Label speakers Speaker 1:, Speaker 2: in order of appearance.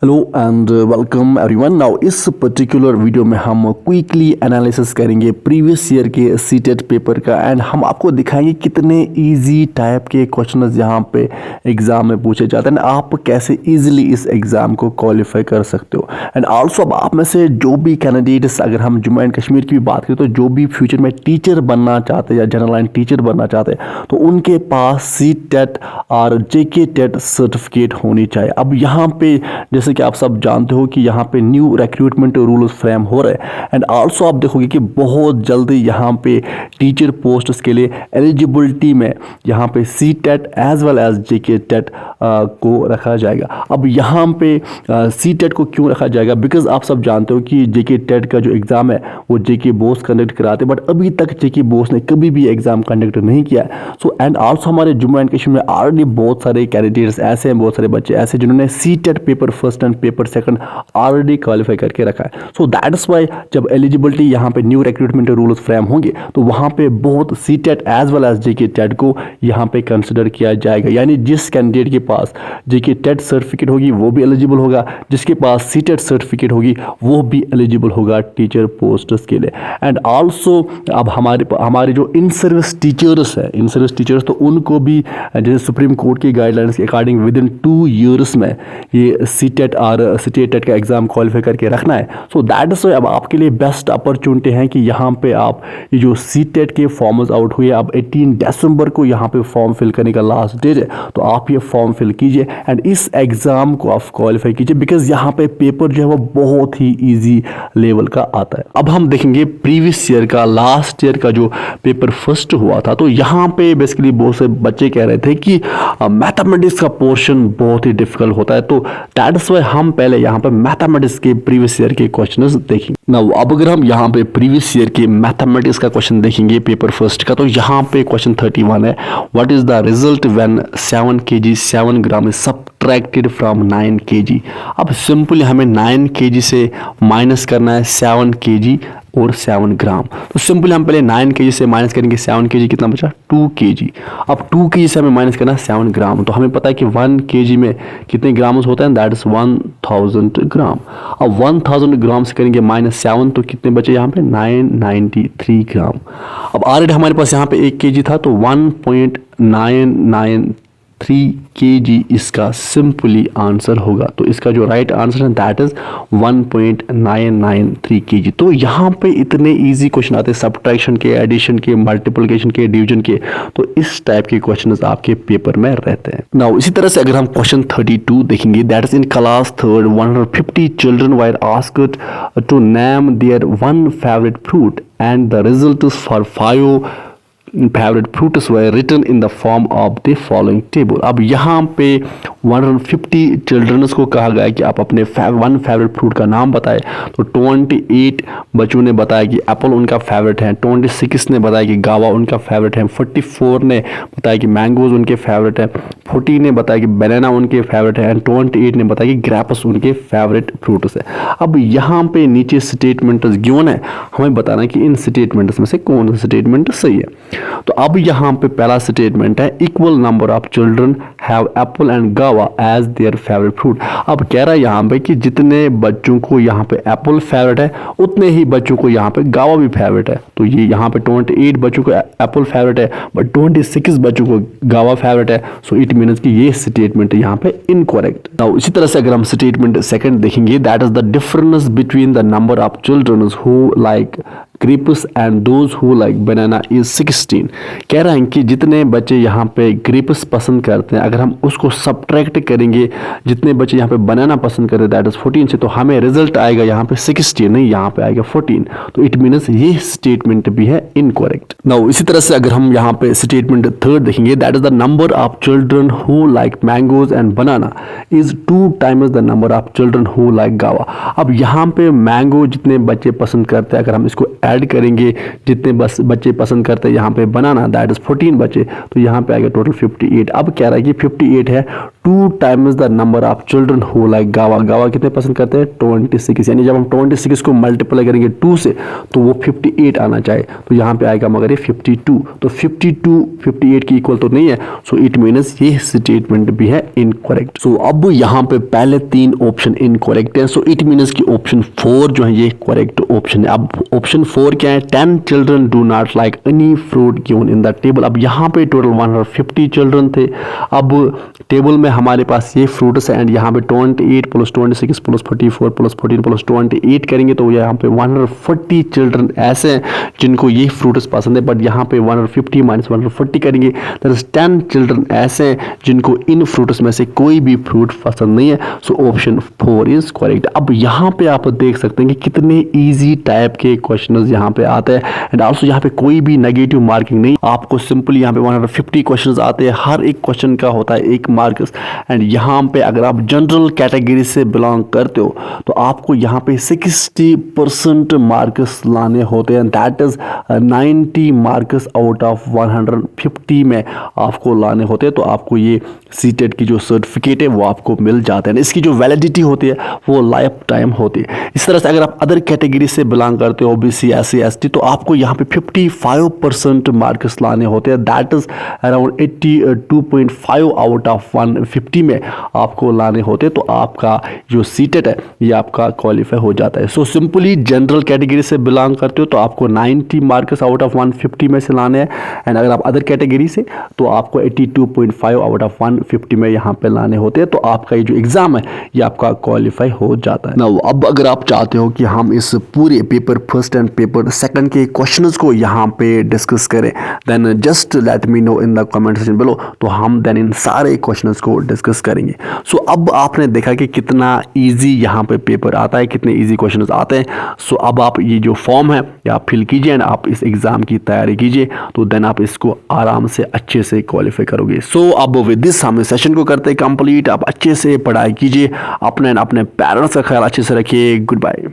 Speaker 1: Hello and welcome everyone. Now इस particular video में हम क्विकली एनालिसिस करेंगे प्रीवियस ईयर के सीटेट पेपर का एंड हम आपको दिखाएंगे कितने इजी टाइप के क्वेश्चंस यहाँ पे एग्जाम में पूछे जाते हैं, आप कैसे इजीली इस एग्जाम को क्वालिफाई कर सकते हो। एंड आल्सो अब आप में से जो भी कैंडिडेट्स, अगर हम जम्मू एंड कश्मीर की भी बात करें तो जो भी फ्यूचर में टीचर बनना चाहते हैं या जनरल लाइन टीचर बनना चाहते हैं तो उनके पास सीटेट और जेके टेट सर्टिफिकेट होनी चाहिए। अब यहाँ पे जैसे कि आप सब जानते हो कि यहाँ पे न्यू रिक्रूटमेंट रूल्स फ्रेम हो रहे हैं एंड आल्सो आप देखोगे कि बहुत जल्दी यहाँ पे टीचर पोस्ट्स के लिए एलिजिबिलिटी में यहाँ पे C TET as well as JK TET को रखा जाएगा। अब यहाँ पे सी टेट को क्यों रखा जाएगा, बिकॉज आप सब जानते हो कि जेके टेट का जो एग्ज़ाम है वो जेके बोस कंडक्ट कराते हैं, बट अभी तक जेके बोस ने कभी भी एग्ज़ाम कंडक्ट नहीं किया है। सो एंड आल्सो हमारे जम्मू एंड कश्मीर में ऑलरेडी बहुत सारे कैंडिडेट्स ऐसे हैं, बहुत सारे बच्चे ऐसे जिन्होंने C TET paper first and paper second already qualify करके रखा है। सो दैट्स वाई जब एलिजिबिलिटी यहाँ पे न्यू रिक्रूटमेंट रूल्स फ्रेम होंगे तो वहाँ पे बहुत C TET as well as JK TET को यहाँ पे कंसिडर किया जाएगा। यानी जिस कैंडिडेट के पास जेके टेट सर्टिफिकेट होगी वो भी एलिजिबल होगा, जिसके पास सी टेट सर्टिफिकेट होगी वो भी एलिजिबल होगा टीचर पोस्ट्स के लिए। एंड आल्सो अब हमारे जो इन सर्विस टीचर्स है, इन सर्विस टीचर्स तो उनको भी जैसे सुप्रीम कोर्ट की गाइडलाइंस के अकॉर्डिंग विद इन 2 ईयर्स में ये सी टेट और टेट का एग्जाम क्वालिफाई करके रखना है। सो दैट इज अब आपके लिए बेस्ट अपॉर्चुनिटी है कि यहाँ पे आप ये जो सी टेट के फॉर्म्स आउट हुए, अब 18 दिसंबर को यहाँ पे फॉर्म फिल करने का लास्ट डेट है, तो आप ये फॉर्म फिल कीजिए एंड इस एग्जाम को आप क्वालिफाई कीजिए, बिकॉज यहाँ पे पेपर जो है वो बहुत ही ईजी लेवल का आता है। अब हम देखेंगे प्रीवियस ईयर का, लास्ट ईयर का जो पेपर फर्स्ट हुआ था, तो यहाँ पे बेसिकली बहुत से बच्चे कह रहे थे कि मैथमेटिक्स का पोर्शन बहुत ही डिफिकल्ट होता है, तो दैट्स वाई हम पहले यहाँ पे मैथमेटिक्स के प्रीवियस ईयर के क्वेश्चंस देखेंगे। नाउ अब अगर हम यहाँ पे प्रीवियस ईयर के मैथमेटिक्स का क्वेश्चन देखेंगे पेपर फर्स्ट का, तो यहाँ पे क्वेश्चन 31 है, what is the result when 7 kg 7 gram is subtracted from 9 kg। अब सिंपली हमें 9 kg से माइनस करना है 7 kg और 7 ग्राम। तो सिंपली हम पहले 9 kg से माइनस करेंगे 7 kg, कितना बचा 2 kg। अब 2 kg से हमें माइनस करना है 7 ग्राम, तो हमें पता है कि 1 kg में कितने ग्राम होते हैं, दैट इज 1000 ग्राम। अब 1000 ग्राम से करेंगे माइनस 7, तो कितने बचे यहाँ पे 993 ग्राम। अब ऑलरेडी हमारे पास यहाँ पे 1 kg था, तो 1.993 kg इसका सिंपली आंसर होगा। तो इसका जो राइट आंसर है दैट इज 1.993 kg। तो यहाँ पे इतने इजी क्वेश्चन आते हैं सब्ट्रैक्शन के, एडिशन के, मल्टीप्लिकेशन के, डिवीजन के, तो इस टाइप के क्वेश्चंस आपके पेपर में रहते हैं। नाउ इसी तरह से अगर हम क्वेश्चन 32 देखेंगे, that is in class 3 150 children were asked to name their one favourite fruit and the result for 5 favourite fruits were written in the form of the following table. अब यहाँ पे 150 चिल्ड्रंस को कहा गया कि आप अपने वन फेवरेट फ्रूट का नाम बताएं, तो 28 बच्चों ने बताया कि एप्पल उनका फेवरेट है, 26 ने बताया कि गावा उनका फेवरेट है, 44 ने बताया कि मैंगोज उनके फेवरेट है, 40 ने बताया कि बनाना उनके फेवरेट है एंड 28 ने बताया कि ग्रेप्स उनके फेवरेट फ्रूट्स है। अब यहाँ पे नीचे स्टेटमेंट्स गिवन है, हमें बताना है कि इन स्टेटमेंट्स में से कौन सा स्टेटमेंट सही है। तो अब यहाँ पे पहला स्टेटमेंट है, equal number of children have Apple and गावा एज देयर फेवरेट फ्रूट। अब कह रहा है यहाँ पे कि जितने बच्चों को यहाँ पे एप्पल फेवरेट है उतने ही बच्चों को यहाँ पे गावा भी फेवरेट है। तो ये यहाँ पे 28 बच्चों को एप्पल फेवरेट है बट 26 बच्चों को गावा फेवरेट है, सो इट मीन्स कि ये स्टेटमेंट यहाँ पे इनकरेक्ट। नाउ इसी तरह से अगर हम स्टेटमेंट सेकंड देखेंगे, that is the difference between the number of children who like grapes and those who like banana is 16। कह रहे हैं कि जितने बच्चे यहाँ पे ग्रेप्स पसंद करते हैं, अगर हम उसको सब्ट्रैक्ट करेंगे जितने बच्चे यहाँ पे बनाना पसंद करते हैं दैट इज 14 से, तो हमें रिजल्ट आएगा यहाँ पे 16, नहीं यहाँ पे आएगा 14। तो इट मीन्स ये स्टेटमेंट भी है इनकरेक्ट। नाउ इसी तरह से अगर हम यहाँ पे स्टेटमेंट थर्ड देखेंगे, that is the number of children who like mangoes and banana is 2 times the number of children who like गावा। अब यहाँ पे मैंगो जितने बच्चे पसंद करते हैं, अगर हम इसको ऐड करेंगे जितने बच्चे पसंद करते हैं यहाँ पे बनाना दैट इज 14 बच्चे, तो यहाँ पे आएगा टोटल 58। अब कह रहा है कि 58 है 2 times the number of children who like गावा। गावा कितने पसंद करते हैं? 26। यानी जब हम 26 को मल्टीप्लाई करेंगे 2 से तो वो 58 आना चाहिए, तो यहाँ पे आएगा मगर ये 52। तो 52 58 की इक्वल तो नहीं है, सो इट मीन्स ये स्टेटमेंट भी है इनकरेक्ट। सो अब यहाँ पे पहले 3 ऑप्शन इनकरेक्ट है, सो इट मीन्स कि ऑप्शन 4 जो है ये करेक्ट ऑप्शन है। अब ऑप्शन 4 क्या है? 10 children do not like any fruit given in the table. अब यहाँ पे टोटल 150 चिल्ड्रन थे। अब टेबल में हमारे पास ये फ्रूट्स है एंड यहाँ पे 28 प्लस 26 प्लस 44 प्लस 14 प्लस 28 करेंगे तो यहाँ पे 140 चिल्ड्रन ऐसे हैं जिनको ये फ्रूट्स पसंद है, बट यहाँ पे 150 माइनस 140 करेंगे दैट इज 10 चिल्ड्रन ऐसे हैं जिनको इन फ्रूट्स में से कोई भी फ्रूट पसंद नहीं है। So option 4 is correct. अब यहाँ पे आप देख सकते हैं कि कितने इजी टाइप के क्वेश्चंस यहाँ पे आते हैं एंड आल्सो यहाँ पे कोई भी नेगेटिव मार्किंग नहीं, आपको सिंपली यहाँ पे 150 क्वेश्चंस आते हैं, हर एक क्वेश्चन का होता है 1 मार्क्स। एंड यहाँ पे अगर आप जनरल कैटेगरी से बिलोंग करते हो तो आपको यहाँ पे 60% मार्क्स लाने होते हैं, that is 90 marks out of 150 में आपको लाने होते हैं, तो आपको ये सीटेट की जो सर्टिफिकेट है वो आपको मिल जाता है। इसकी जो वैलिडिटी होती है वो लाइफ टाइम होती है। इस तरह से अगर आप अदर कैटेगरी से बिलोंग करते हो, ओबीसी, एससी, एसटी, तो आपको यहाँ पे 55% मार्क्स लाने होते हैं, that is around 82.5 out of 150 में आपको लाने होते हैं, तो आपका जो सीटेट है ये आपका क्वालिफाई हो जाता है। सो सिंपली जनरल कैटेगरी से बिलोंग करते हो तो आपको 90 मार्क्स आउट ऑफ 150 में से लाने हैं एंड अगर आप अदर कैटेगरी से तो आपको 82.5 आउट ऑफ 150 में यहाँ पे लाने होते हैं, तो आपका ये जो एग्जाम है ये आपका क्वालिफाई हो जाता है। नाउ अब अगर आप चाहते हो कि हम इस पूरे paper first and paper second के क्वेश्चंस को यहाँ पे डिस्कस करें, then just let me know in the comment section below, तो हम देन इन सारे क्वेश्चंस को डिस्कस करेंगे। सो अब आपने देखा कि कितना इजी यहाँ पे पेपर आता है, कितने इजी क्वेश्चंस आते हैं। सो अब आप ये जो फॉर्म है ये आप फिल कीजिए एंड आप इस एग्जाम की तैयारी कीजिए, तो देन आप इसको आराम से अच्छे से क्वालिफाई करोगे। सो अब विद दिस हम इस सेशन को करते हैं कंप्लीट। आप अच्छे से पढ़ाई कीजिए, अपने पेरेंट्स का ख्याल अच्छे से रखिए। Good bye.